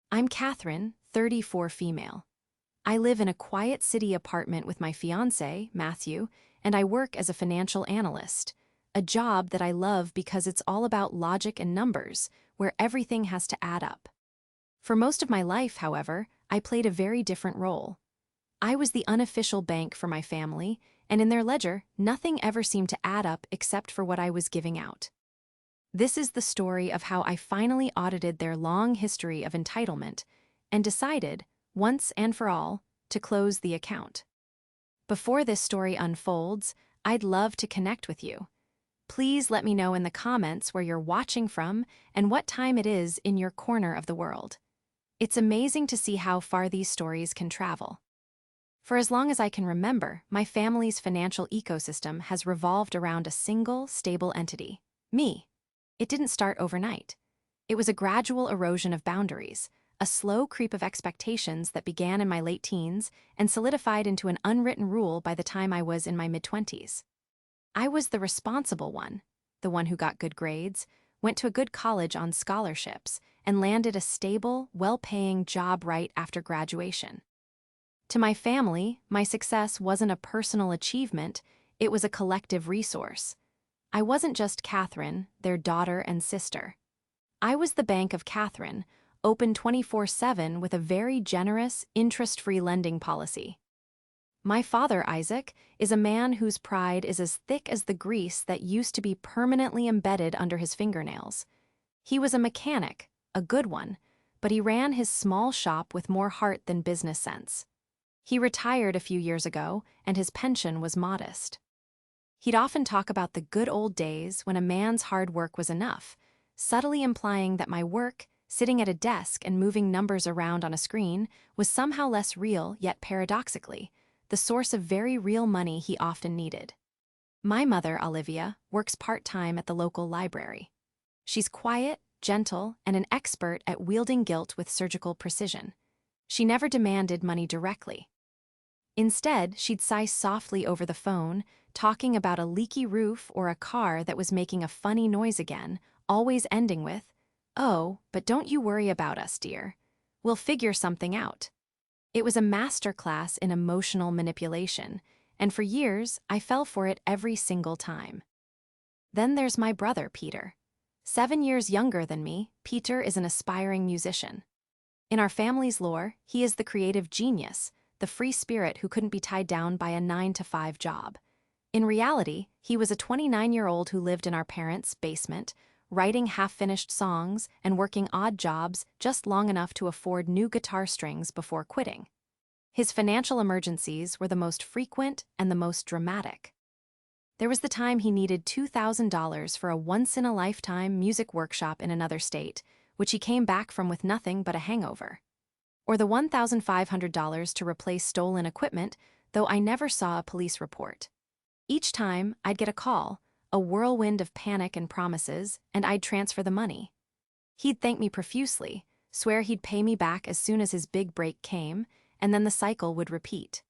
I'm Catherine, 34 female. I live in a quiet city apartment with my fiancé, Matthew, and I work as a financial analyst, a job that I love because it's all about logic and numbers, where everything has to add up. For most of my life, however, I played a very different role. I was the unofficial bank for my family, and in their ledger, nothing ever seemed to add up except for what I was giving out. This is the story of how I finally audited their long history of entitlement and decided, once and for all, to close the account. Before this story unfolds, I'd love to connect with you. Please let me know in the comments where you're watching from and what time it is in your corner of the world. It's amazing to see how far these stories can travel. For as long as I can remember, my family's financial ecosystem has revolved around a single, stable entity, me. It didn't start overnight. It was a gradual erosion of boundaries, a slow creep of expectations that began in my late teens and solidified into an unwritten rule by the time I was in my mid-20s. I was the responsible one, the one who got good grades, went to a good college on scholarships, and landed a stable, well-paying job right after graduation. To my family, my success wasn't a personal achievement, it was a collective resource. I wasn't just Catherine, their daughter and sister. I was the bank of Catherine, open 24/7 with a very generous, interest-free lending policy. My father, Isaac, is a man whose pride is as thick as the grease that used to be permanently embedded under his fingernails. He was a mechanic, a good one, but he ran his small shop with more heart than business sense. He retired a few years ago, and his pension was modest. He'd often talk about the good old days when a man's hard work was enough, subtly implying that my work, sitting at a desk and moving numbers around on a screen, was somehow less real, yet paradoxically, the source of very real money he often needed. My mother, Olivia, works part-time at the local library. She's quiet, gentle, and an expert at wielding guilt with surgical precision. She never demanded money directly. Instead, she'd sigh softly over the phone, talking about a leaky roof or a car that was making a funny noise again, always ending with, "Oh, but don't you worry about us, dear. We'll figure something out." It was a masterclass in emotional manipulation, and for years, I fell for it every single time. Then there's my brother, Peter. 7 years younger than me, Peter is an aspiring musician. In our family's lore, he is the creative genius, the free spirit who couldn't be tied down by a 9-to-5 job. In reality, he was a 29-year-old who lived in our parents' basement, writing half-finished songs and working odd jobs just long enough to afford new guitar strings before quitting. His financial emergencies were the most frequent and the most dramatic. There was the time he needed $2,000 for a once-in-a-lifetime music workshop in another state, which he came back from with nothing but a hangover. Or the $1,500 to replace stolen equipment, though I never saw a police report. Each time, I'd get a call, a whirlwind of panic and promises, and I'd transfer the money. He'd thank me profusely, swear he'd pay me back as soon as his big break came, and then the cycle would repeat.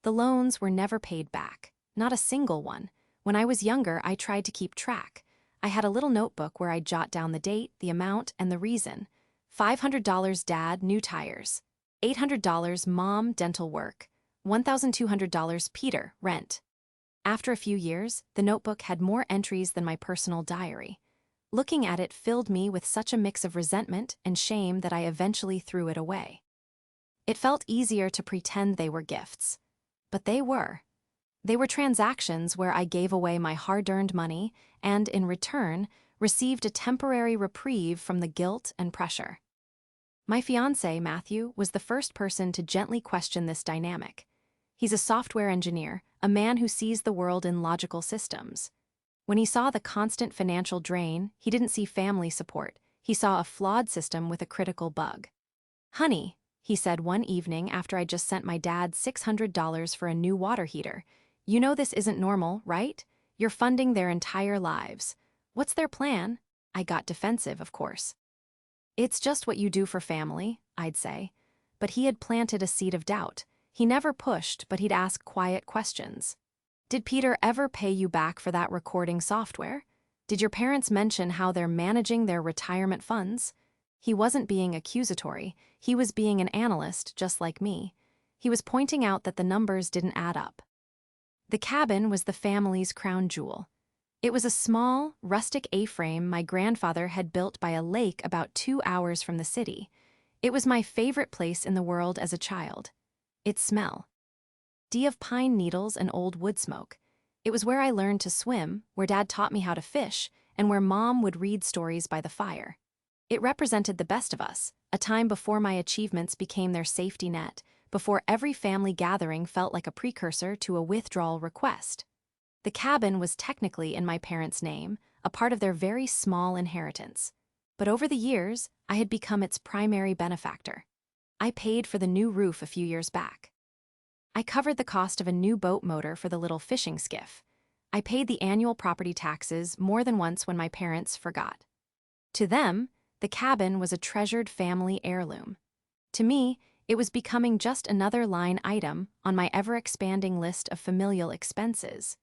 The loans were never paid back, not a single one. When I was younger, I tried to keep track. I had a little notebook where I'd jot down the date, the amount, and the reason. $500 dad, new tires. $800 mom, dental work. $1,200 Peter, rent. After a few years, the notebook had more entries than my personal diary. Looking at it filled me with such a mix of resentment and shame that I eventually threw it away. It felt easier to pretend they were gifts. But they were. They were transactions where I gave away my hard-earned money and, in return, received a temporary reprieve from the guilt and pressure. My fiancé, Matthew, was the first person to gently question this dynamic. He's a software engineer, a man who sees the world in logical systems. When he saw the constant financial drain, he didn't see family support. He saw a flawed system with a critical bug. "Honey," he said one evening after I just sent my dad $600 for a new water heater, "you know this isn't normal, right? You're funding their entire lives. What's their plan?" I got defensive, of course. "It's just what you do for family," I'd say. But he had planted a seed of doubt. He never pushed, but he'd ask quiet questions. "Did Peter ever pay you back for that recording software? Did your parents mention how they're managing their retirement funds?" He wasn't being accusatory, he was being an analyst just like me. He was pointing out that the numbers didn't add up. The cabin was the family's crown jewel. It was a small, rustic A-frame my grandfather had built by a lake about 2 hours from the city. It was my favorite place in the world as a child. Its smell of pine needles and old wood smoke. It was where I learned to swim, where Dad taught me how to fish, and where Mom would read stories by the fire. It represented the best of us, a time before my achievements became their safety net, before every family gathering felt like a precursor to a withdrawal request. The cabin was technically in my parents' name, a part of their very small inheritance. But over the years, I had become its primary benefactor. I paid for the new roof a few years back. I covered the cost of a new boat motor for the little fishing skiff. I paid the annual property taxes more than once when my parents forgot. To them, the cabin was a treasured family heirloom. To me, it was becoming just another line item on my ever-expanding list of familial expenses.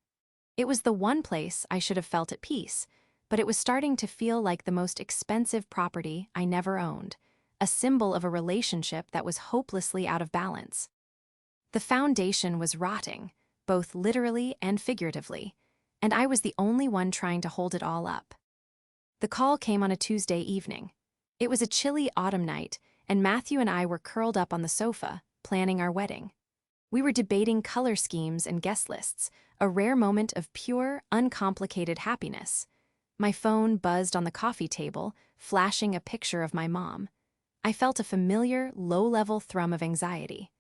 It was the one place I should have felt at peace, but it was starting to feel like the most expensive property I never owned, a symbol of a relationship that was hopelessly out of balance. The foundation was rotting, both literally and figuratively, and I was the only one trying to hold it all up. The call came on a Tuesday evening. It was a chilly autumn night, and Matthew and I were curled up on the sofa, planning our wedding. We were debating color schemes and guest lists, a rare moment of pure, uncomplicated happiness. My phone buzzed on the coffee table, flashing a picture of my mom. I felt a familiar, low-level thrum of anxiety.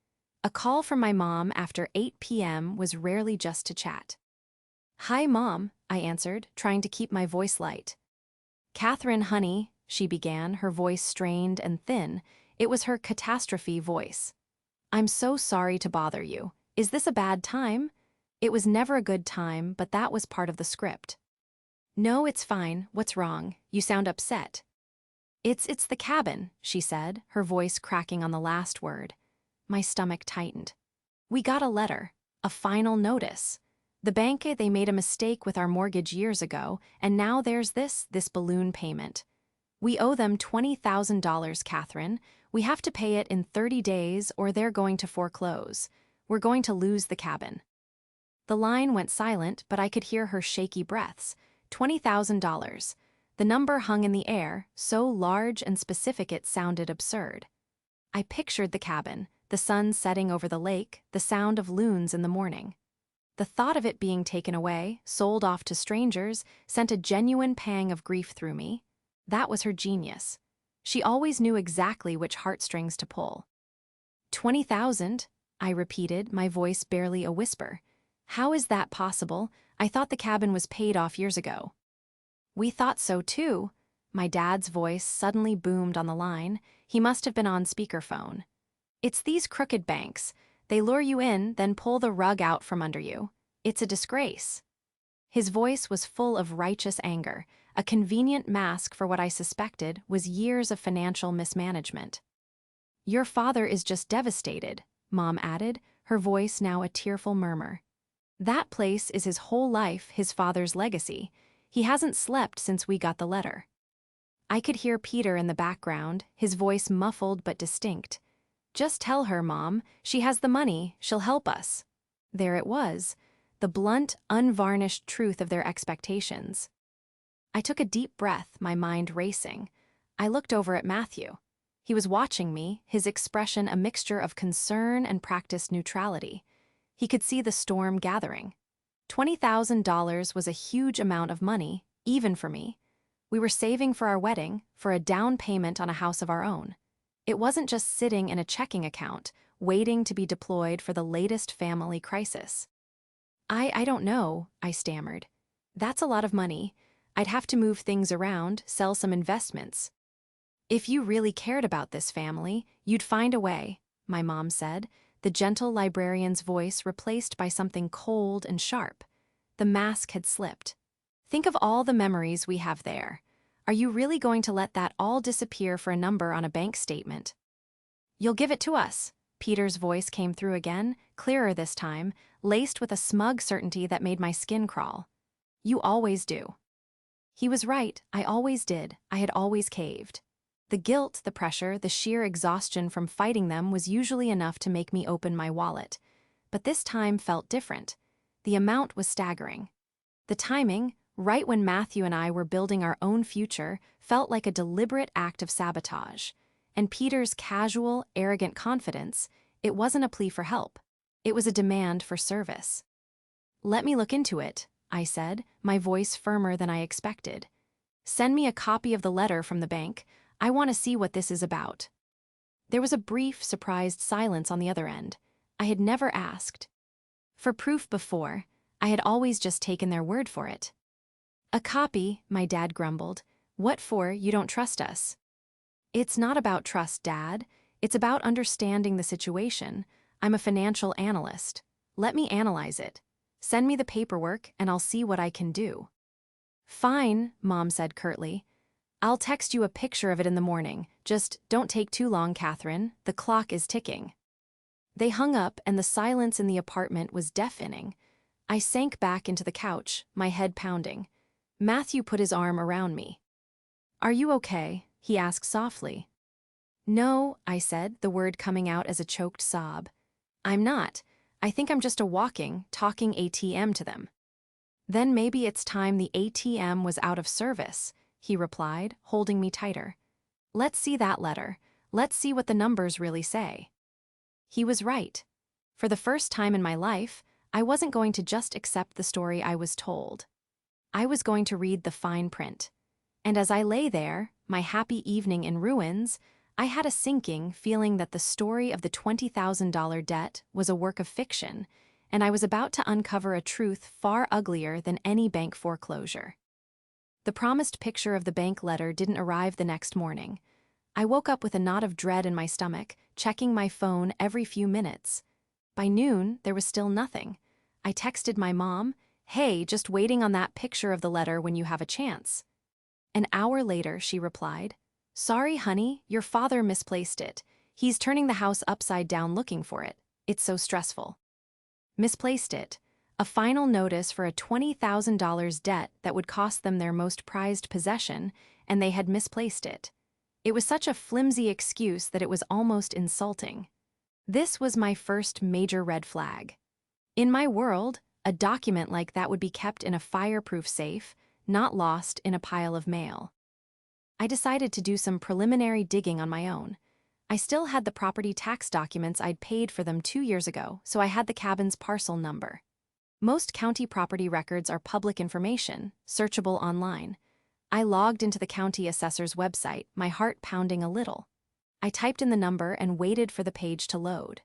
A call from my mom after 8 p.m. was rarely just to chat. "Hi, Mom," I answered, trying to keep my voice light. "Catherine, honey," she began, her voice strained and thin. It was her catastrophe voice. "I'm so sorry to bother you. Is this a bad time?" It was never a good time, but that was part of the script. "No, it's fine. What's wrong? You sound upset." It's the cabin," she said, her voice cracking on the last word. My stomach tightened. "We got a letter, a final notice. The bank, they made a mistake with our mortgage years ago, and now there's this balloon payment. We owe them $20,000, Catherine. We have to pay it in 30 days or they're going to foreclose. We're going to lose the cabin." The line went silent, but I could hear her shaky breaths. $20,000. The number hung in the air, so large and specific it sounded absurd. I pictured the cabin, the sun setting over the lake, the sound of loons in the morning. The thought of it being taken away, sold off to strangers, sent a genuine pang of grief through me. That was her genius. She always knew exactly which heartstrings to pull. 20,000, I repeated, my voice barely a whisper. How is that possible? I thought the cabin was paid off years ago. We thought so too. My dad's voice suddenly boomed on the line. He must have been on speakerphone. It's these crooked banks. They lure you in, then pull the rug out from under you. It's a disgrace. His voice was full of righteous anger, a convenient mask for what I suspected was years of financial mismanagement. "Your father is just devastated," Mom added, her voice now a tearful murmur. "That place is his whole life, his father's legacy. He hasn't slept since we got the letter." I could hear Peter in the background, his voice muffled but distinct. "Just tell her, Mom. She has the money. She'll help us." There it was, the blunt, unvarnished truth of their expectations. I took a deep breath, my mind racing. I looked over at Matthew. He was watching me, his expression a mixture of concern and practiced neutrality. He could see the storm gathering. $20,000 was a huge amount of money, even for me. We were saving for our wedding, for a down payment on a house of our own. It wasn't just sitting in a checking account, waiting to be deployed for the latest family crisis. I don't know," I stammered. "That's a lot of money. I'd have to move things around, sell some investments." "If you really cared about this family, you'd find a way," my mom said, the gentle librarian's voice replaced by something cold and sharp. The mask had slipped. "Think of all the memories we have there. Are you really going to let that all disappear for a number on a bank statement?" "You'll give it to us," Peter's voice came through again, clearer this time, laced with a smug certainty that made my skin crawl. "You always do." He was right, I always did, I had always caved. The guilt, the pressure, the sheer exhaustion from fighting them was usually enough to make me open my wallet. But this time felt different. The amount was staggering. The timing, right when Matthew and I were building our own future, felt like a deliberate act of sabotage. And Peter's casual, arrogant confidence, it wasn't a plea for help. It was a demand for service. "Let me look into it," I said, my voice firmer than I expected. "Send me a copy of the letter from the bank. I want to see what this is about." There was a brief, surprised silence on the other end. I had never asked for proof before. I had always just taken their word for it. "A copy," my dad grumbled. "What for? You don't trust us." "It's not about trust, Dad. It's about understanding the situation. I'm a financial analyst. Let me analyze it. Send me the paperwork and I'll see what I can do." "Fine," Mom said curtly. "I'll text you a picture of it in the morning. Just don't take too long, Catherine. The clock is ticking." They hung up and the silence in the apartment was deafening. I sank back into the couch, my head pounding. Matthew put his arm around me. "Are you okay?" he asked softly. "No," I said, the word coming out as a choked sob. "I'm not. I think I'm just talking ATM to them." "Then maybe it's time the ATM was out of service," he replied, holding me tighter. "Let's see that letter. Let's see what the numbers really say." He was right. For the first time in my life, I wasn't going to just accept the story I was told. I was going to read the fine print. And as I lay there, my happy evening in ruins, I had a sinking feeling that the story of the $20,000 debt was a work of fiction, and I was about to uncover a truth far uglier than any bank foreclosure. The promised picture of the bank letter didn't arrive the next morning. I woke up with a knot of dread in my stomach, checking my phone every few minutes. By noon, there was still nothing. I texted my mom, "Hey, just waiting on that picture of the letter when you have a chance." An hour later, she replied, "Sorry, honey, your father misplaced it. He's turning the house upside down looking for it. It's so stressful." Misplaced it. A final notice for a $20,000 debt that would cost them their most prized possession, and they had misplaced it. It was such a flimsy excuse that it was almost insulting. This was my first major red flag. In my world, a document like that would be kept in a fireproof safe, not lost in a pile of mail. I decided to do some preliminary digging on my own. I still had the property tax documents I'd paid for them 2 years ago, so I had the cabin's parcel number. Most county property records are public information, searchable online. I logged into the county assessor's website, my heart pounding a little. I typed in the number and waited for the page to load.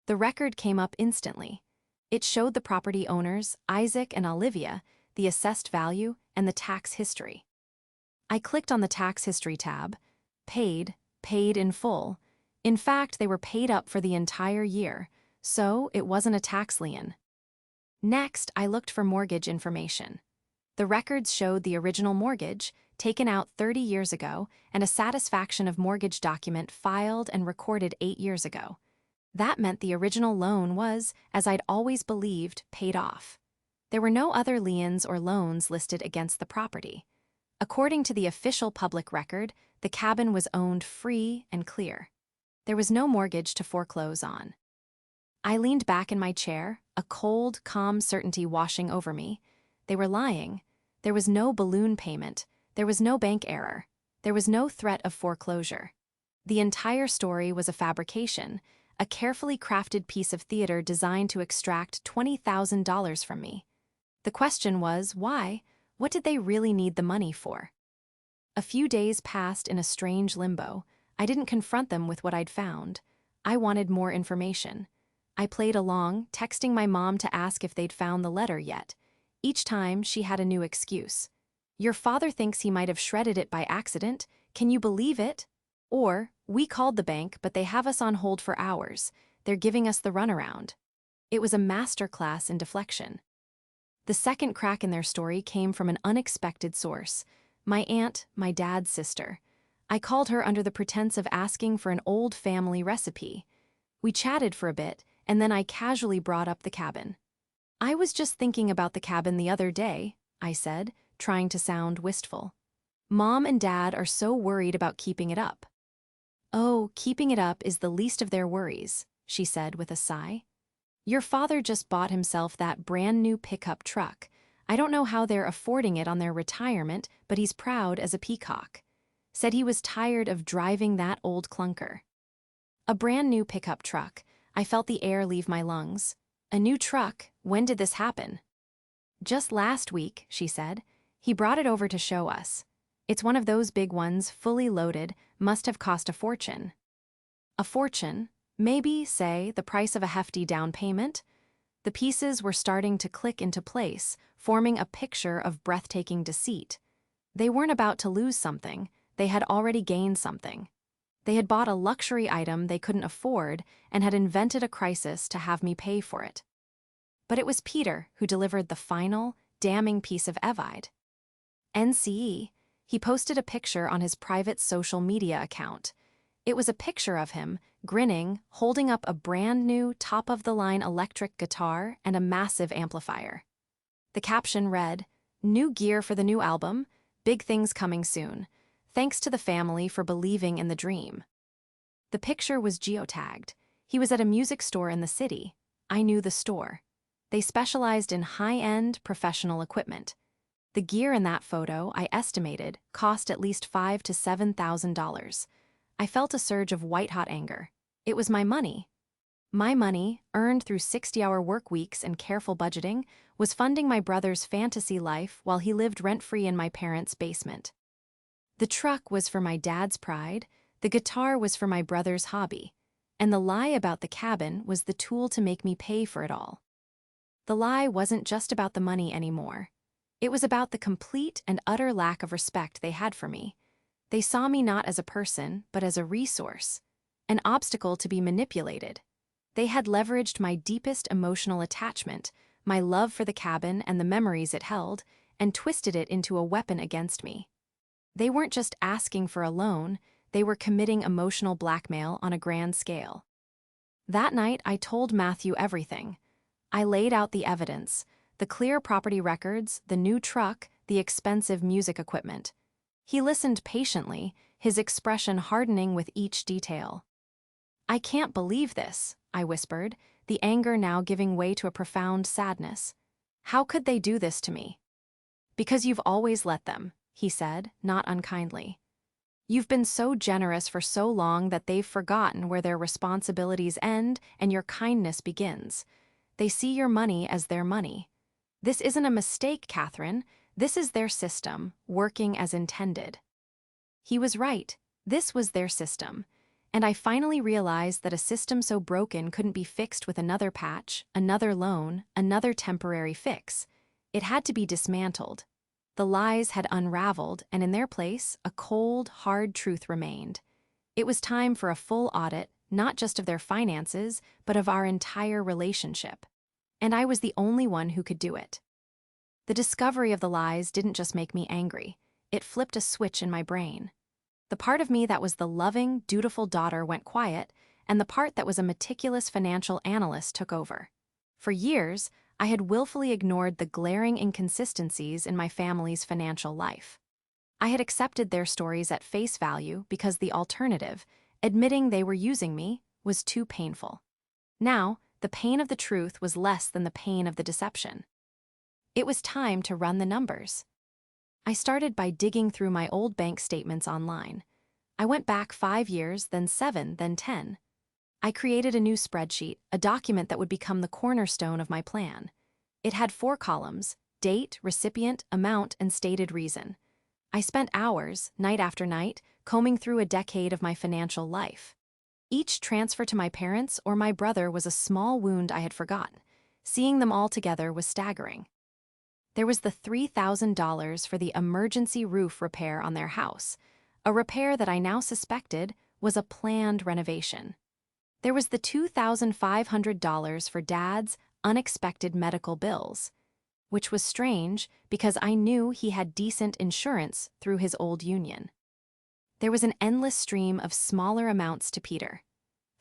The record came up instantly. It showed the property owners, Isaac and Olivia, the assessed value, and the tax history. I clicked on the tax history tab. Paid in full. In fact, they were paid up for the entire year, so it wasn't a tax lien. Next, I looked for mortgage information. The records showed the original mortgage, taken out 30 years ago, and a satisfaction of mortgage document filed and recorded 8 years ago. That meant the original loan was, as I'd always believed, paid off. There were no other liens or loans listed against the property. According to the official public record, the cabin was owned free and clear. There was no mortgage to foreclose on. I leaned back in my chair, a cold, calm certainty washing over me. They were lying. There was no balloon payment. There was no bank error. There was no threat of foreclosure. The entire story was a fabrication, a carefully crafted piece of theater designed to extract $20,000 from me. The question was, why? What did they really need the money for? A few days passed in a strange limbo. I didn't confront them with what I'd found. I wanted more information. I played along, texting my mom to ask if they'd found the letter yet. Each time, she had a new excuse. "Your father thinks he might have shredded it by accident. Can you believe it?" Or, "We called the bank, but they have us on hold for hours. They're giving us the runaround." It was a masterclass in deflection. The second crack in their story came from an unexpected source. My aunt, my dad's sister. I called her under the pretense of asking for an old family recipe. We chatted for a bit, and then I casually brought up the cabin. "I was just thinking about the cabin the other day," I said, trying to sound wistful. "Mom and Dad are so worried about keeping it up. "Oh, keeping it up is the least of their worries," she said with a sigh. "Your father just bought himself that brand new pickup truck. I don't know how they're affording it on their retirement, but he's proud as a peacock. Said he was tired of driving that old clunker." A brand new pickup truck. I felt the air leave my lungs. A new truck? When did this happen? "Just last week," she said. "He brought it over to show us. It's one of those big ones, fully loaded, must have cost a fortune." A fortune? Maybe, say, the price of a hefty down payment? The pieces were starting to click into place, forming a picture of breathtaking deceit. They weren't about to lose something, they had already gained something. They had bought a luxury item they couldn't afford and had invented a crisis to have me pay for it. But it was Peter who delivered the final, damning piece of evide. NCE, he posted a picture on his private social media account. It was a picture of him, grinning, holding up a brand new, top-of-the-line electric guitar and a massive amplifier. The caption read, "New gear for the new album, big things coming soon. Thanks to the family for believing in the dream." The picture was geotagged. He was at a music store in the city. I knew the store. They specialized in high-end, professional equipment. The gear in that photo, I estimated, cost at least $5,000 to $7,000. I felt a surge of white-hot anger. It was my money. My money, earned through 60-hour work weeks and careful budgeting, was funding my brother's fantasy life while he lived rent-free in my parents' basement. The truck was for my dad's pride, the guitar was for my brother's hobby, and the lie about the cabin was the tool to make me pay for it all. The lie wasn't just about the money anymore. It was about the complete and utter lack of respect they had for me. They saw me not as a person, but as a resource, an obstacle to be manipulated. They had leveraged my deepest emotional attachment, my love for the cabin and the memories it held, and twisted it into a weapon against me. They weren't just asking for a loan, they were committing emotional blackmail on a grand scale. That night, I told Matthew everything. I laid out the evidence, the clear property records, the new truck, the expensive music equipment. He listened patiently, his expression hardening with each detail. "I can't believe this," I whispered, the anger now giving way to a profound sadness. "How could they do this to me?" "Because you've always let them," he said, not unkindly. "You've been so generous for so long that they've forgotten where their responsibilities end and your kindness begins. They see your money as their money. This isn't a mistake, Catherine. This is their system, working as intended." He was right. This was their system. And I finally realized that a system so broken couldn't be fixed with another patch, another loan, another temporary fix. It had to be dismantled. The lies had unraveled, and in their place, a cold, hard truth remained. It was time for a full audit, not just of their finances, but of our entire relationship. And I was the only one who could do it. The discovery of the lies didn't just make me angry. It flipped a switch in my brain. The part of me that was the loving, dutiful daughter went quiet, and the part that was a meticulous financial analyst took over. For years, I had willfully ignored the glaring inconsistencies in my family's financial life. I had accepted their stories at face value because the alternative, admitting they were using me, was too painful. Now, the pain of the truth was less than the pain of the deception. It was time to run the numbers. I started by digging through my old bank statements online. I went back 5 years, then 7, then 10. I created a new spreadsheet, a document that would become the cornerstone of my plan. It had 4 columns: date, recipient, amount, and stated reason. I spent hours, night after night, combing through a decade of my financial life. Each transfer to my parents or my brother was a small wound I had forgotten. Seeing them all together was staggering. There was the $3,000 for the emergency roof repair on their house, a repair that I now suspected was a planned renovation. There was the $2,500 for Dad's unexpected medical bills, which was strange because I knew he had decent insurance through his old union. There was an endless stream of smaller amounts to Peter.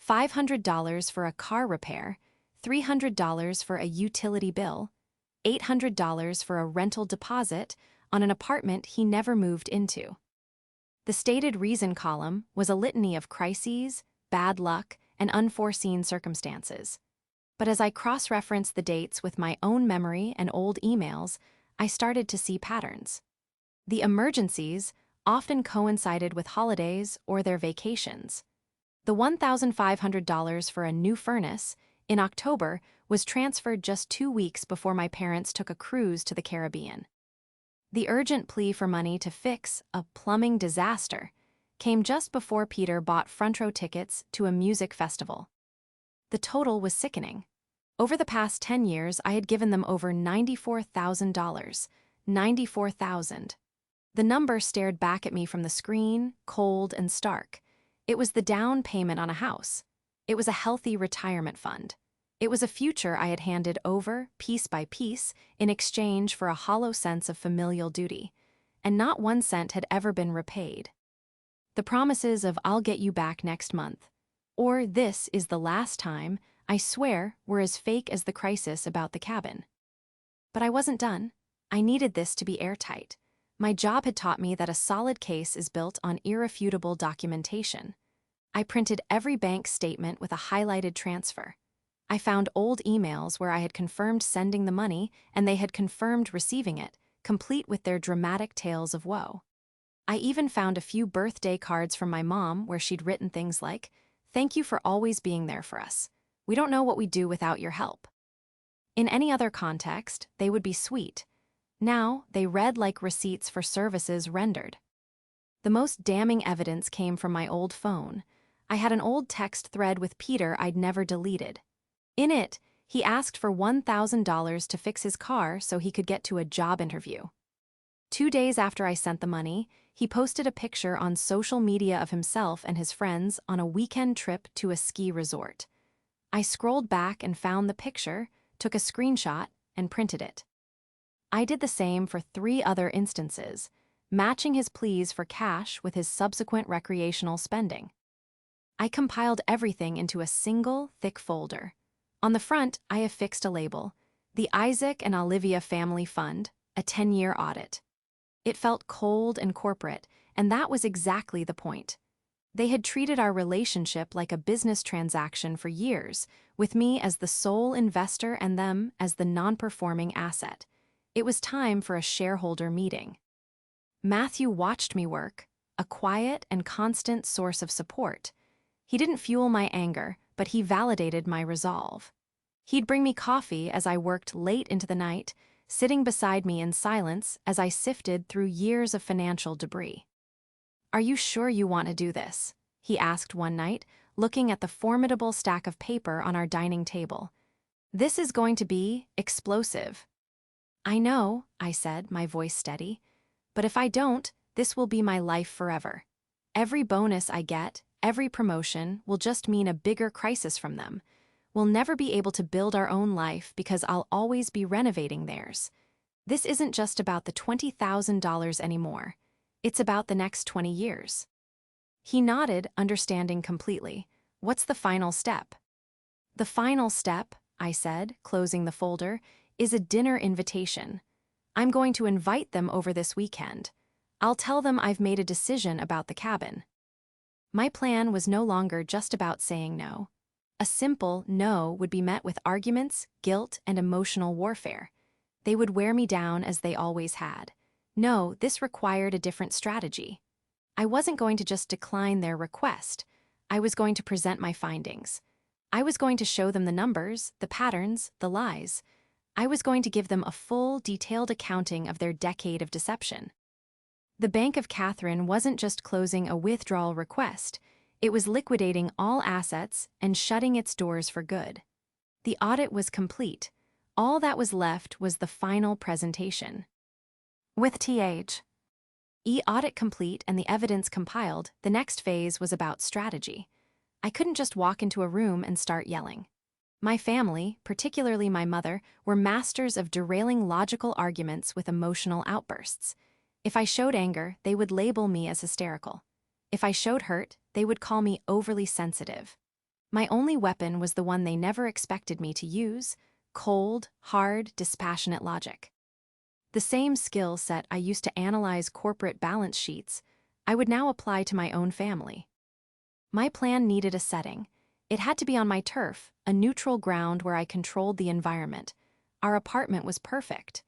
$500 for a car repair, $300 for a utility bill, $800 for a rental deposit on an apartment he never moved into. The stated reason column was a litany of crises, bad luck, and unforeseen circumstances. But as I cross-referenced the dates with my own memory and old emails, I started to see patterns. The emergencies often coincided with holidays or their vacations. The $1,500 for a new furnace in October was transferred just 2 weeks before my parents took a cruise to the Caribbean. The urgent plea for money to fix a plumbing disaster came just before Peter bought front-row tickets to a music festival. The total was sickening. Over the past 10 years, I had given them over $94,000. $94,000. The number stared back at me from the screen, cold and stark. It was the down payment on a house. It was a healthy retirement fund. It was a future I had handed over, piece by piece, in exchange for a hollow sense of familial duty. And not 1 cent had ever been repaid. The promises of "I'll get you back next month," or "this is the last time," I swear, were as fake as the crisis about the cabin. But I wasn't done. I needed this to be airtight. My job had taught me that a solid case is built on irrefutable documentation. I printed every bank statement with a highlighted transfer. I found old emails where I had confirmed sending the money and they had confirmed receiving it, complete with their dramatic tales of woe. I even found a few birthday cards from my mom where she'd written things like, "Thank you for always being there for us. We don't know what we'd do without your help." In any other context, they would be sweet. Now, they read like receipts for services rendered. The most damning evidence came from my old phone. I had an old text thread with Peter I'd never deleted. In it, he asked for $1,000 to fix his car so he could get to a job interview. 2 days after I sent the money, he posted a picture on social media of himself and his friends on a weekend trip to a ski resort. I scrolled back and found the picture, took a screenshot, and printed it. I did the same for 3 other instances, matching his pleas for cash with his subsequent recreational spending. I compiled everything into a single, thick folder. On the front, I affixed a label, "The Isaac and Olivia Family Fund, a 10-year audit." It felt cold and corporate, and that was exactly the point. They had treated our relationship like a business transaction for years, with me as the sole investor and them as the non-performing asset. It was time for a shareholder meeting. Matthew watched me work, a quiet and constant source of support. He didn't fuel my anger, but he validated my resolve. He'd bring me coffee as I worked late into the night, sitting beside me in silence as I sifted through years of financial debris. "Are you sure you want to do this?" he asked one night, looking at the formidable stack of paper on our dining table. "This is going to be explosive." "I know," I said, my voice steady. "But if I don't, this will be my life forever. Every bonus I get, every promotion, will just mean a bigger crisis from them. We'll never be able to build our own life because I'll always be renovating theirs. This isn't just about the $20,000 anymore. It's about the next 20 years. He nodded, understanding completely. "What's the final step?" "The final step," I said, closing the folder, "is a dinner invitation. I'm going to invite them over this weekend. I'll tell them I've made a decision about the cabin." My plan was no longer just about saying no. A simple no would be met with arguments, guilt, and emotional warfare. They would wear me down as they always had. No, this required a different strategy. I wasn't going to just decline their request. I was going to present my findings. I was going to show them the numbers, the patterns, the lies. I was going to give them a full, detailed accounting of their decade of deception. The Bank of Catherine wasn't just closing a withdrawal request. It was liquidating all assets and shutting its doors for good. The audit was complete. All that was left was the final presentation. With audit complete and the evidence compiled, the next phase was about strategy. I couldn't just walk into a room and start yelling. My family, particularly my mother, were masters of derailing logical arguments with emotional outbursts. If I showed anger, they would label me as hysterical. If I showed hurt, they would call me overly sensitive. My only weapon was the one they never expected me to use: cold, hard, dispassionate logic. The same skill set I used to analyze corporate balance sheets, I would now apply to my own family. My plan needed a setting. It had to be on my turf, a neutral ground where I controlled the environment. Our apartment was perfect.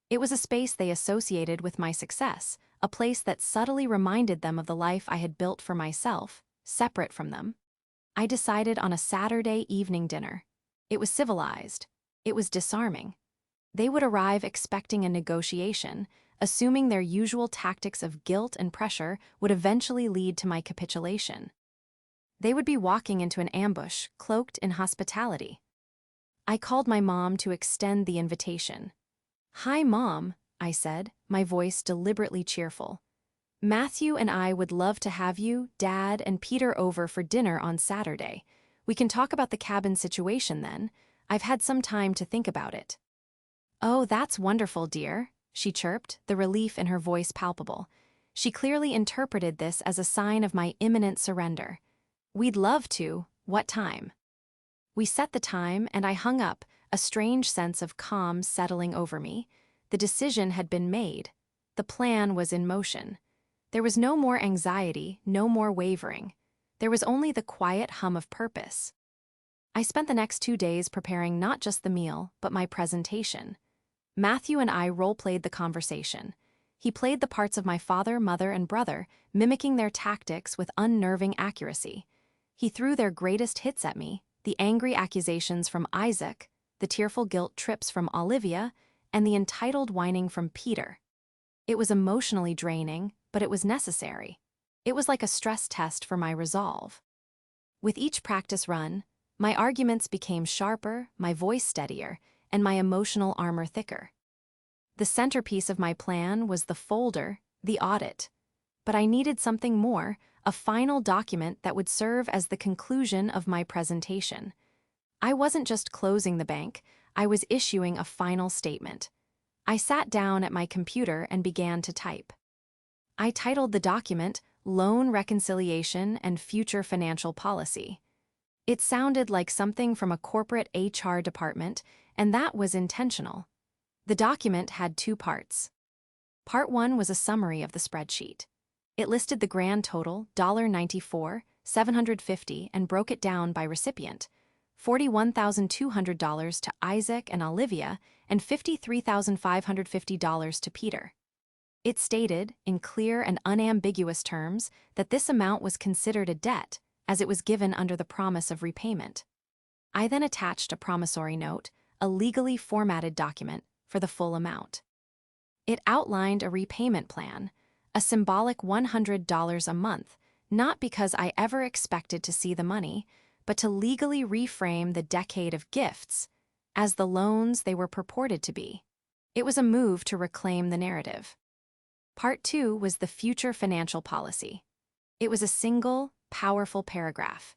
It was a space they associated with my success, a place that subtly reminded them of the life I had built for myself, separate from them. I decided on a Saturday evening dinner. It was civilized. It was disarming. They would arrive expecting a negotiation, assuming their usual tactics of guilt and pressure would eventually lead to my capitulation. They would be walking into an ambush, cloaked in hospitality. I called my mom to extend the invitation. "Hi, Mom," I said, my voice deliberately cheerful. "Matthew and I would love to have you, Dad, and Peter over for dinner on Saturday. We can talk about the cabin situation then. I've had some time to think about it." "Oh, that's wonderful, dear," she chirped, the relief in her voice palpable. She clearly interpreted this as a sign of my imminent surrender. "We'd love to. What time?" We set the time, and I hung up, a strange sense of calm settling over me. The decision had been made. The plan was in motion. There was no more anxiety, no more wavering. There was only the quiet hum of purpose. I spent the next 2 days preparing not just the meal, but my presentation. Matthew and I role-played the conversation. He played the parts of my father, mother, and brother, mimicking their tactics with unnerving accuracy. He threw their greatest hits at me, the angry accusations from Isaac, the tearful guilt trips from Olivia, and the entitled whining from Peter. It was emotionally draining, but it was necessary. It was like a stress test for my resolve. With each practice run, my arguments became sharper, my voice steadier, and my emotional armor thicker. The centerpiece of my plan was the folder, the audit. But I needed something more, a final document that would serve as the conclusion of my presentation. I wasn't just closing the bank, I was issuing a final statement. I sat down at my computer and began to type. I titled the document Loan Reconciliation and Future Financial Policy. It sounded like something from a corporate HR department, and that was intentional. The document had 2 parts. Part 1 was a summary of the spreadsheet. It listed the grand total, $94, $750, and broke it down by recipient. $41,200 to Isaac and Olivia, and $53,550 to Peter. It stated, in clear and unambiguous terms, that this amount was considered a debt, as it was given under the promise of repayment. I then attached a promissory note, a legally formatted document, for the full amount. It outlined a repayment plan, a symbolic $100 a month, not because I ever expected to see the money, but to legally reframe the decade of gifts as the loans they were purported to be. It was a move to reclaim the narrative. Part 2 was the future financial policy. It was a single, powerful paragraph.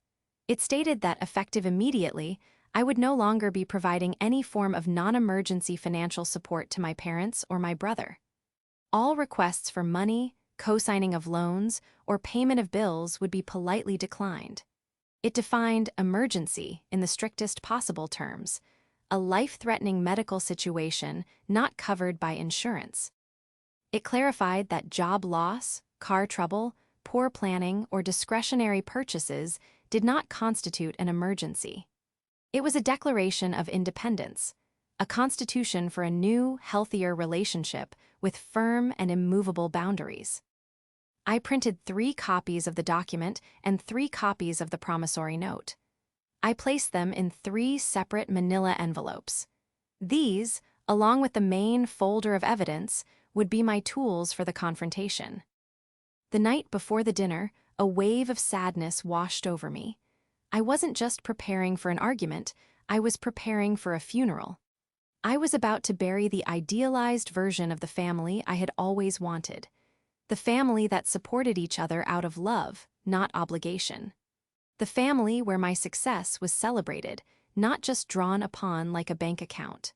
It stated that, effective immediately, I would no longer be providing any form of non-emergency financial support to my parents or my brother. All requests for money, co-signing of loans, or payment of bills would be politely declined. It defined emergency in the strictest possible terms, a life-threatening medical situation not covered by insurance. It clarified that job loss, car trouble, poor planning, or discretionary purchases did not constitute an emergency. It was a declaration of independence, a constitution for a new, healthier relationship with firm and immovable boundaries. I printed 3 copies of the document and 3 copies of the promissory note. I placed them in 3 separate manila envelopes. These, along with the main folder of evidence, would be my tools for the confrontation. The night before the dinner, a wave of sadness washed over me. I wasn't just preparing for an argument, I was preparing for a funeral. I was about to bury the idealized version of the family I had always wanted. The family that supported each other out of love, not obligation. The family where my success was celebrated, not just drawn upon like a bank account.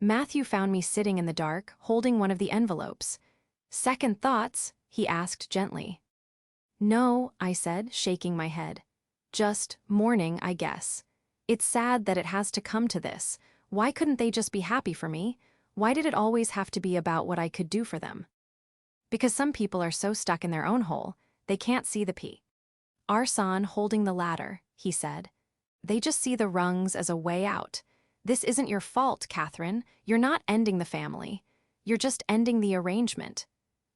Matthew found me sitting in the dark, holding one of the envelopes. "Second thoughts?" he asked gently. "No," I said, shaking my head. "Just mourning, I guess. It's sad that it has to come to this. Why couldn't they just be happy for me? Why did it always have to be about what I could do for them?" Because some people are so stuck in their own hole, they can't see the P. Arson holding the ladder, he said. They just see the rungs as a way out. This isn't your fault, Catherine. You're not ending the family. You're just ending the arrangement.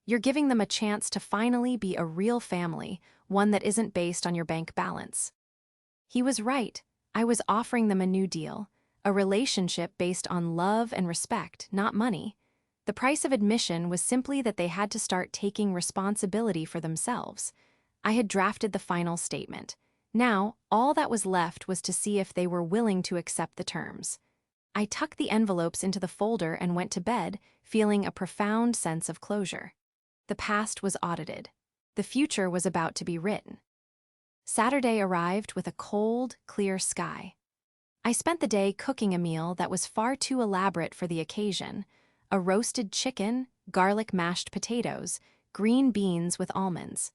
You're giving them a chance to finally be a real family, one that isn't based on your bank balance. He was right. I was offering them a new deal, a relationship based on love and respect, not money. The price of admission was simply that they had to start taking responsibility for themselves. I had drafted the final statement. Now, all that was left was to see if they were willing to accept the terms. I tucked the envelopes into the folder and went to bed, feeling a profound sense of closure. The past was audited. The future was about to be written. Saturday arrived with a cold, clear sky. I spent the day cooking a meal that was far too elaborate for the occasion: a roasted chicken, garlic mashed potatoes, green beans with almonds.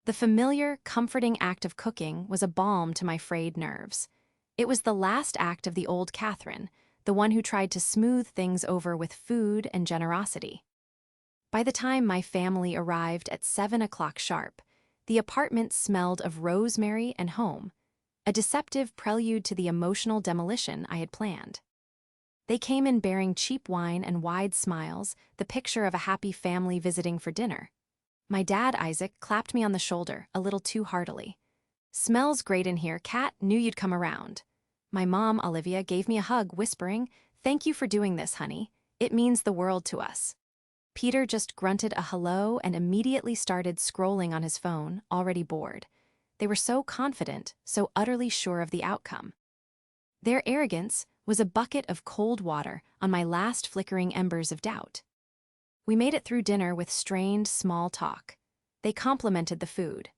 The familiar, comforting act of cooking was a balm to my frayed nerves. It was the last act of the old Catherine, the one who tried to smooth things over with food and generosity. By the time my family arrived at 7 o'clock sharp, the apartment smelled of rosemary and home, a deceptive prelude to the emotional demolition I had planned. They came in bearing cheap wine and wide smiles, the picture of a happy family visiting for dinner. My dad, Isaac, clapped me on the shoulder, a little too heartily. "Smells great in here, Kat. Knew you'd come around." My mom, Olivia, gave me a hug, whispering, "Thank you for doing this, honey. It means the world to us." Peter just grunted a hello and immediately started scrolling on his phone, already bored. They were so confident, so utterly sure of the outcome. Their arrogance was a bucket of cold water on my last flickering embers of doubt. We made it through dinner with strained, small talk. They complimented the food.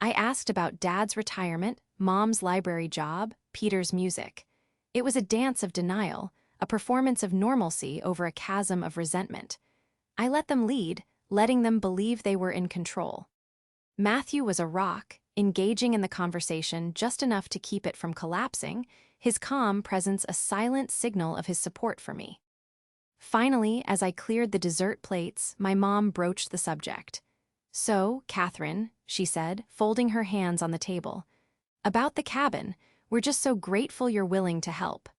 I asked about Dad's retirement, Mom's library job, Peter's music. It was a dance of denial, a performance of normalcy over a chasm of resentment. I let them lead, letting them believe they were in control. Matthew was a rock, engaging in the conversation just enough to keep it from collapsing, his calm presence a silent signal of his support for me. Finally, as I cleared the dessert plates, my mom broached the subject. "So, Catherine," she said, folding her hands on the table, "about the cabin, we're just so grateful you're willing to help."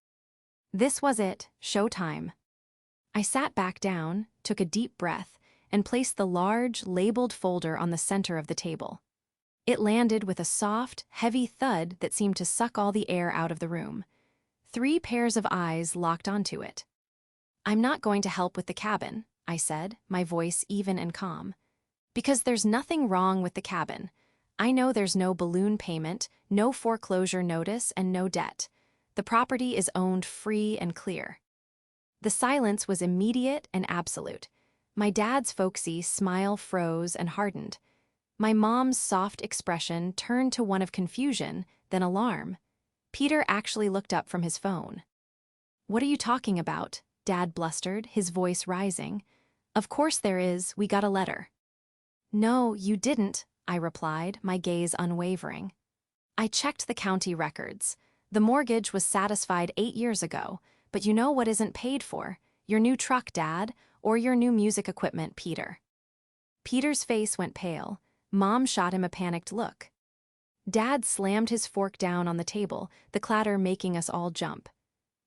This was it, showtime. I sat back down, took a deep breath, and placed the large, labeled folder on the center of the table. It landed with a soft, heavy thud that seemed to suck all the air out of the room. 3 pairs of eyes locked onto it. "I'm not going to help with the cabin," I said, my voice even and calm. "Because there's nothing wrong with the cabin. I know there's no balloon payment, no foreclosure notice, and no debt. The property is owned free and clear." The silence was immediate and absolute. My dad's folksy smile froze and hardened. My mom's soft expression turned to one of confusion, then alarm. Peter actually looked up from his phone. "What are you talking about?" Dad blustered, his voice rising. "Of course there is, we got a letter." "No, you didn't," I replied, my gaze unwavering. "I checked the county records. The mortgage was satisfied 8 years ago, but you know what isn't paid for? Your new truck, Dad, or your new music equipment, Peter." Peter's face went pale. Mom shot him a panicked look. Dad slammed his fork down on the table, the clatter making us all jump.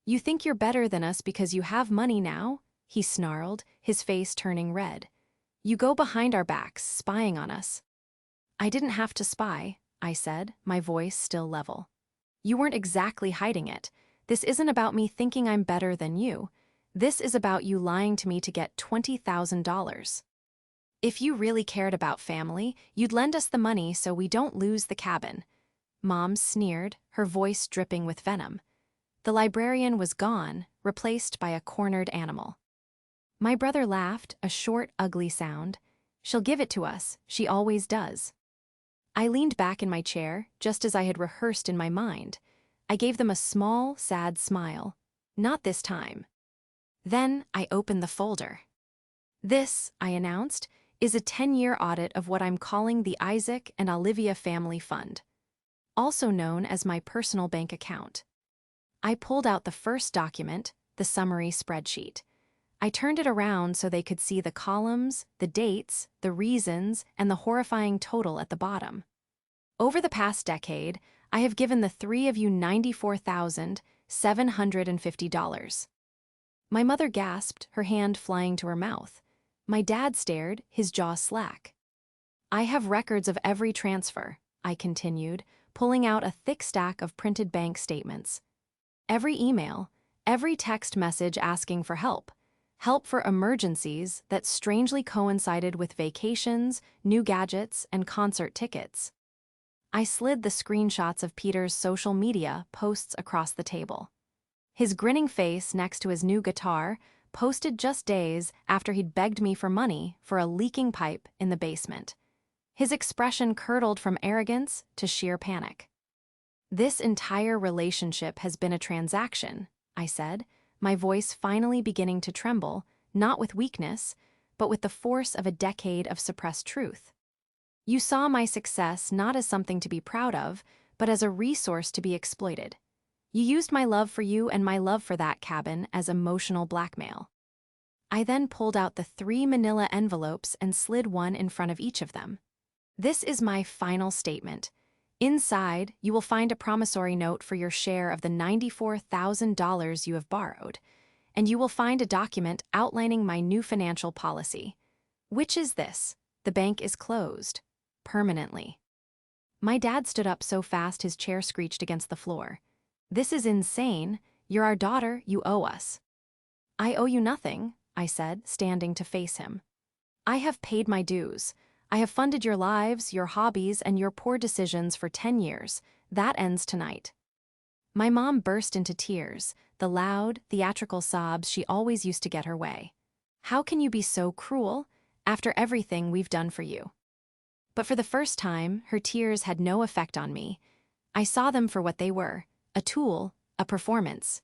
"You think you're better than us because you have money now?" he snarled, his face turning red. "You go behind our backs, spying on us." "I didn't have to spy," I said, my voice still level. "You weren't exactly hiding it. This isn't about me thinking I'm better than you. This is about you lying to me to get $20,000. If you really cared about family, you'd lend us the money so we don't lose the cabin." Mom sneered, her voice dripping with venom. The librarian was gone, replaced by a cornered animal. My brother laughed, a short, ugly sound. "She'll give it to us. She always does." I leaned back in my chair, just as I had rehearsed in my mind. I gave them a small, sad smile. "Not this time." Then I opened the folder. "This," I announced, "is a 10-year audit of what I'm calling the Isaac and Olivia Family Fund, also known as my personal bank account." I pulled out the first document, the summary spreadsheet. I turned it around so they could see the columns, the dates, the reasons, and the horrifying total at the bottom. Over the past decade, I have given the three of you $94,750. My mother gasped, her hand flying to her mouth. My dad stared, his jaw slack. I have records of every transfer, I continued, pulling out a thick stack of printed bank statements. Every email, every text message asking for help. Help for emergencies that strangely coincided with vacations, new gadgets, and concert tickets. I slid the screenshots of Peter's social media posts across the table. His grinning face next to his new guitar, posted just days after he'd begged me for money for a leaking pipe in the basement. His expression curdled from arrogance to sheer panic. This entire relationship has been a transaction, I said, my voice finally beginning to tremble, not with weakness, but with the force of a decade of suppressed truth. You saw my success not as something to be proud of, but as a resource to be exploited. You used my love for you and my love for that cabin as emotional blackmail. I then pulled out the 3 manila envelopes and slid one in front of each of them. This is my final statement. Inside, you will find a promissory note for your share of the $94,000 you have borrowed, and you will find a document outlining my new financial policy. Which is this? The bank is closed. Permanently. My dad stood up so fast his chair screeched against the floor. This is insane. You're our daughter, you owe us. I owe you nothing, I said, standing to face him. I have paid my dues. I have funded your lives, your hobbies, and your poor decisions for 10 years. That ends tonight. My mom burst into tears, the loud, theatrical sobs she always used to get her way. How can you be so cruel, after everything we've done for you? But for the first time, her tears had no effect on me. I saw them for what they were, a tool, a performance.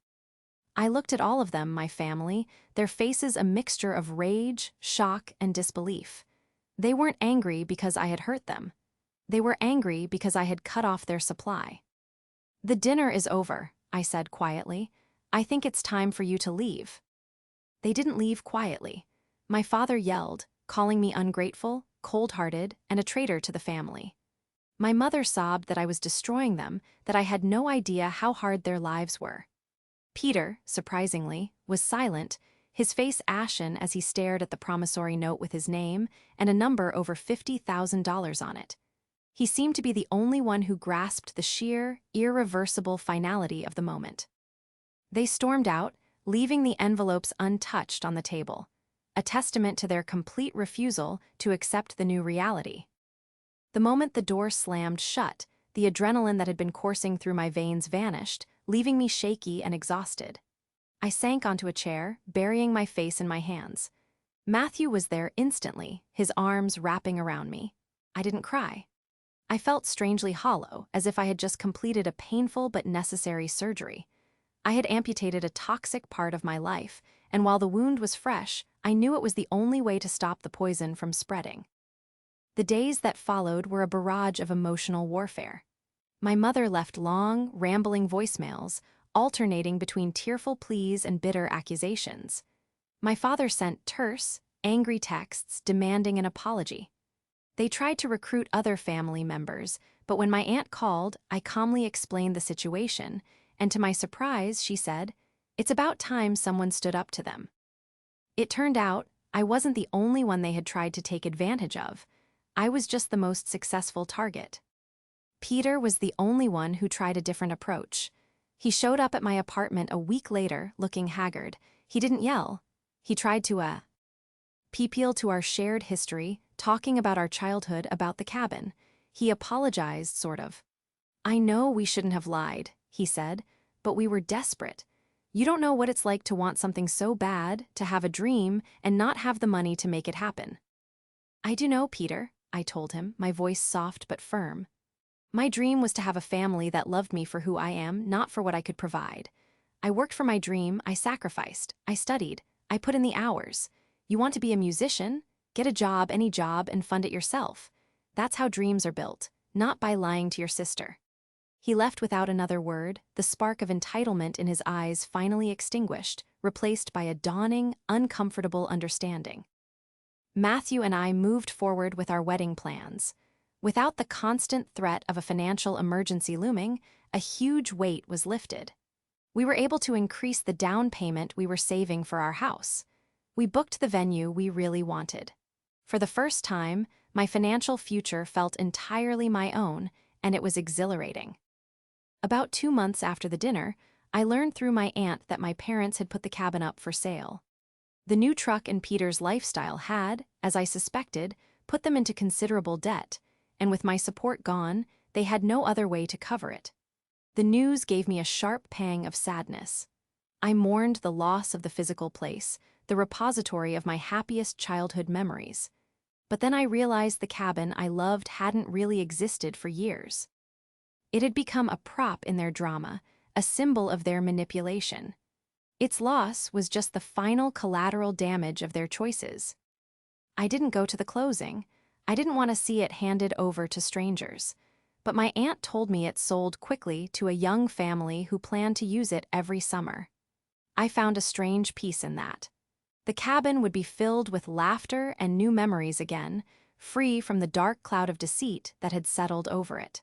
I looked at all of them, my family, their faces a mixture of rage, shock, and disbelief. They weren't angry because I had hurt them. They were angry because I had cut off their supply. The dinner is over, I said quietly. I think it's time for you to leave. They didn't leave quietly. My father yelled, calling me ungrateful, cold-hearted, and a traitor to the family. My mother sobbed that I was destroying them, that I had no idea how hard their lives were. Peter, surprisingly, was silent, his face ashen as he stared at the promissory note with his name and a number over $50,000 on it. He seemed to be the only one who grasped the sheer, irreversible finality of the moment. They stormed out, leaving the envelopes untouched on the table, a testament to their complete refusal to accept the new reality. The moment the door slammed shut, the adrenaline that had been coursing through my veins vanished, leaving me shaky and exhausted. I sank onto a chair, burying my face in my hands. Matthew was there instantly, his arms wrapping around me. I didn't cry. I felt strangely hollow, as if I had just completed a painful but necessary surgery. I had amputated a toxic part of my life, and while the wound was fresh, I knew it was the only way to stop the poison from spreading. The days that followed were a barrage of emotional warfare. My mother left long, rambling voicemails, alternating between tearful pleas and bitter accusations. My father sent terse, angry texts demanding an apology. They tried to recruit other family members, but when my aunt called, I calmly explained the situation, and to my surprise, she said, "It's about time someone stood up to them." It turned out, I wasn't the only one they had tried to take advantage of. I was just the most successful target. Peter was the only one who tried a different approach. He showed up at my apartment a week later, looking haggard. He didn't yell. He tried to, peel to our shared history, talking about our childhood, about the cabin. He apologized, sort of. "I know we shouldn't have lied," he said, "but we were desperate. You don't know what it's like to want something so bad, to have a dream, and not have the money to make it happen." "I do know, Peter," I told him, my voice soft but firm. "My dream was to have a family that loved me for who I am, not for what I could provide. I worked for my dream, I sacrificed, I studied, I put in the hours. You want to be a musician? Get a job, any job, and fund it yourself. That's how dreams are built, not by lying to your sister." He left without another word, the spark of entitlement in his eyes finally extinguished, replaced by a dawning, uncomfortable understanding. Matthew and I moved forward with our wedding plans. Without the constant threat of a financial emergency looming, a huge weight was lifted. We were able to increase the down payment we were saving for our house. We booked the venue we really wanted. For the first time, my financial future felt entirely my own, and it was exhilarating. About 2 months after the dinner, I learned through my aunt that my parents had put the cabin up for sale. The new truck and Peter's lifestyle had, as I suspected, put them into considerable debt, and with my support gone, they had no other way to cover it. The news gave me a sharp pang of sadness. I mourned the loss of the physical place, the repository of my happiest childhood memories. But then I realized the cabin I loved hadn't really existed for years. It had become a prop in their drama, a symbol of their manipulation. Its loss was just the final collateral damage of their choices. I didn't go to the closing. I didn't want to see it handed over to strangers. But my aunt told me it sold quickly to a young family who planned to use it every summer. I found a strange peace in that. The cabin would be filled with laughter and new memories again, free from the dark cloud of deceit that had settled over it.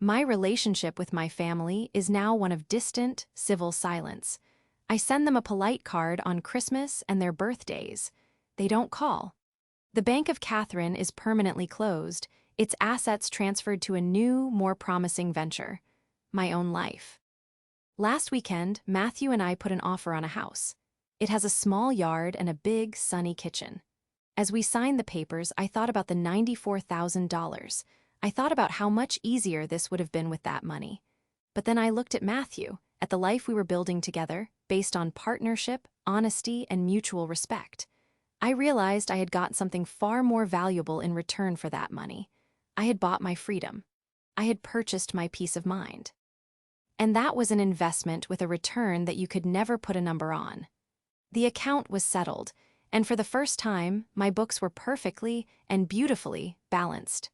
My relationship with my family is now one of distant, civil silence. I send them a polite card on Christmas and their birthdays. They don't call. The Bank of Catherine is permanently closed, its assets transferred to a new, more promising venture: my own life. Last weekend, Matthew and I put an offer on a house. It has a small yard and a big, sunny kitchen. As we signed the papers, I thought about the $94,000. I thought about how much easier this would have been with that money. But then I looked at Matthew, at the life we were building together, based on partnership, honesty, and mutual respect. I realized I had got something far more valuable in return for that money. I had bought my freedom. I had purchased my peace of mind. And that was an investment with a return that you could never put a number on. The account was settled, and for the first time, my books were perfectly and beautifully balanced.